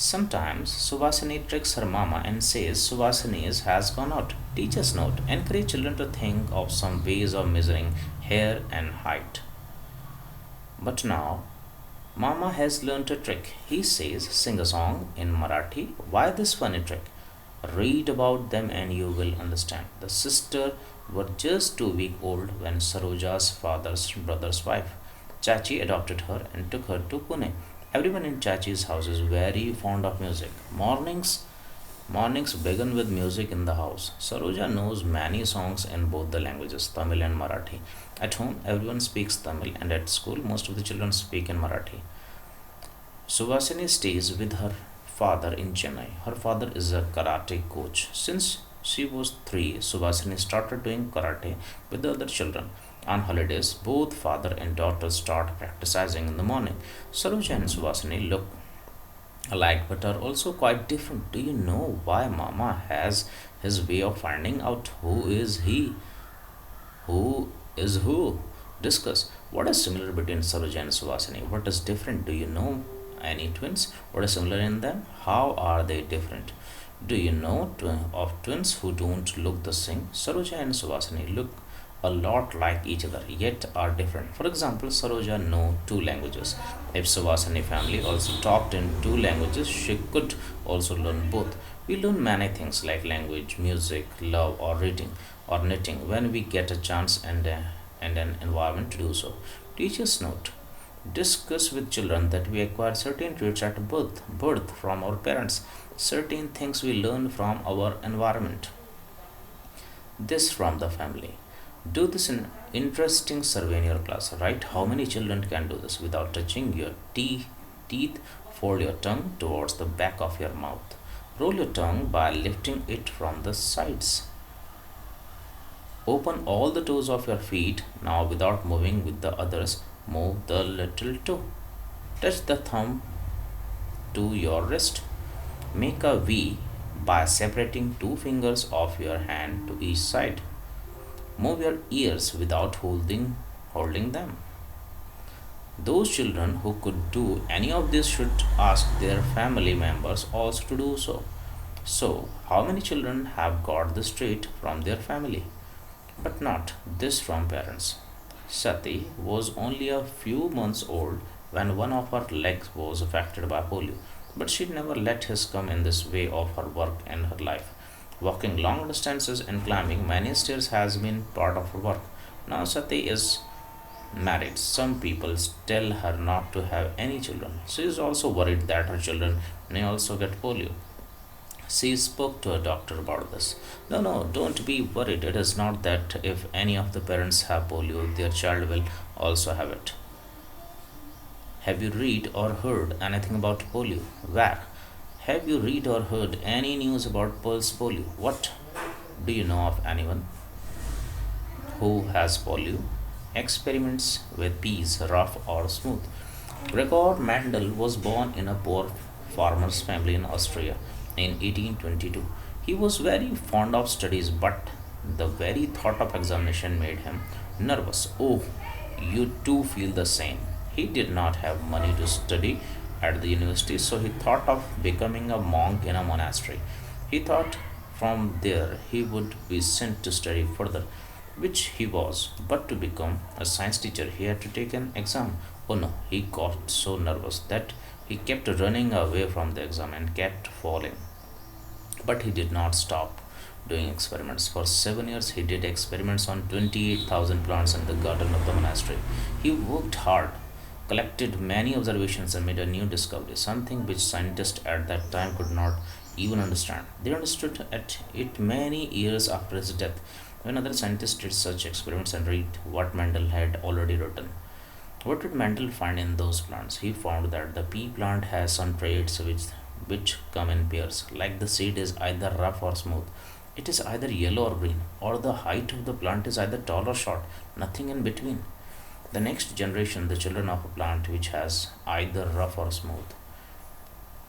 Sometimes Subhasini tricks her mama and says Subhasini has gone out. Teachers note, encourage children to think of some ways of measuring hair and height. But now, Mama has learned a trick. He says, sing a song in Marathi. Why this funny trick? Read about them and you will understand. The sister were just 2 weeks old when Saroja's father's brother's wife, Chachi, adopted her and took her to Pune. Everyone in Chachi's house is very fond of music. Mornings begin with music in the house. Saroja knows many songs in both the languages, Tamil and Marathi. At home, everyone speaks Tamil, and at school, most of the children speak in Marathi. Subhasini stays with her father in Chennai. Her father is a karate coach. Since she was 3, Subhasini started doing karate with the other children. On holidays, both father and daughter start practicing in the morning. Saroja and Subhasini look alike but are also quite different. Do you know why Mama has his way of finding out who is he? Who is who? Discuss what is similar between Saroja and Subhasini. What is different? Do you know any twins? What is similar in them? How are they different? Do you know of twins who don't look the same? Saroja and Subhasini look a lot like each other yet are different. For example, Saroja know 2 languages. If Subhasini family also talked in 2 languages, she could also learn both. We learn many things like language, music, love, or reading or knitting when we get a chance and an environment to do so. Teachers note, discuss with children that we acquire certain traits at birth from our parents. Certain things we learn from our environment. This from the family. Do this in interesting survey in your class. Write how many children can do this without touching your teeth. Fold your tongue towards the back of your mouth. Roll your tongue by lifting it from the sides. Open all the toes of your feet now without moving with the others. Move the little toe. Touch the thumb to your wrist. Make a V by separating 2 fingers of your hand to each side. Move your ears without holding them. Those children who could do any of this should ask their family members also to do so. So, how many children have got this trait from their family, but not this from parents? Sati was only a few months old when one of her legs was affected by polio, but she never let his come in this way of her work and her life. Walking long distances and climbing many stairs has been part of her work. Now Sati is married. Some people tell her not to have any children. She is also worried that her children may also get polio. She spoke to a doctor about this. No, don't be worried. It is not that if any of the parents have polio, their child will also have it. Have you read or heard anything about polio? Where? Have you read or heard any news about pulse polio? What? Do you know of anyone who has polio? Experiments with peas, rough or smooth. Gregor Mendel was born in a poor farmer's family in Austria in 1822. He was very fond of studies, but the very thought of examination made him nervous. Oh, you too feel the same. He did not have money to study at the university, so he thought of becoming a monk in a monastery. He thought from there he would be sent to study further, which he was. But to become a science teacher, he had to take an exam. Oh no, he got so nervous that he kept running away from the exam and kept falling. But he did not stop doing experiments. For 7 years, he did experiments on 28,000 plants in the garden of the monastery. He worked hard, collected many observations, and made a new discovery, something which scientists at that time could not even understand. They understood it many years after his death, when other scientists did such experiments and read what Mendel had already written. What did Mendel find in those plants? He found that the pea plant has some traits which come in pairs, like the seed is either rough or smooth. It is either yellow or green, or the height of the plant is either tall or short, nothing in between. The next generation, the children of a plant which has either rough or smooth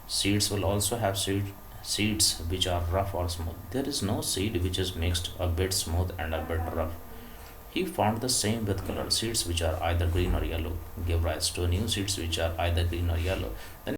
seeds, will also have seeds which are rough or smooth. There is no seed which is mixed a bit smooth and a bit rough. He found the same with color. Seeds which are either green or yellow give rise to new seeds which are either green or yellow. The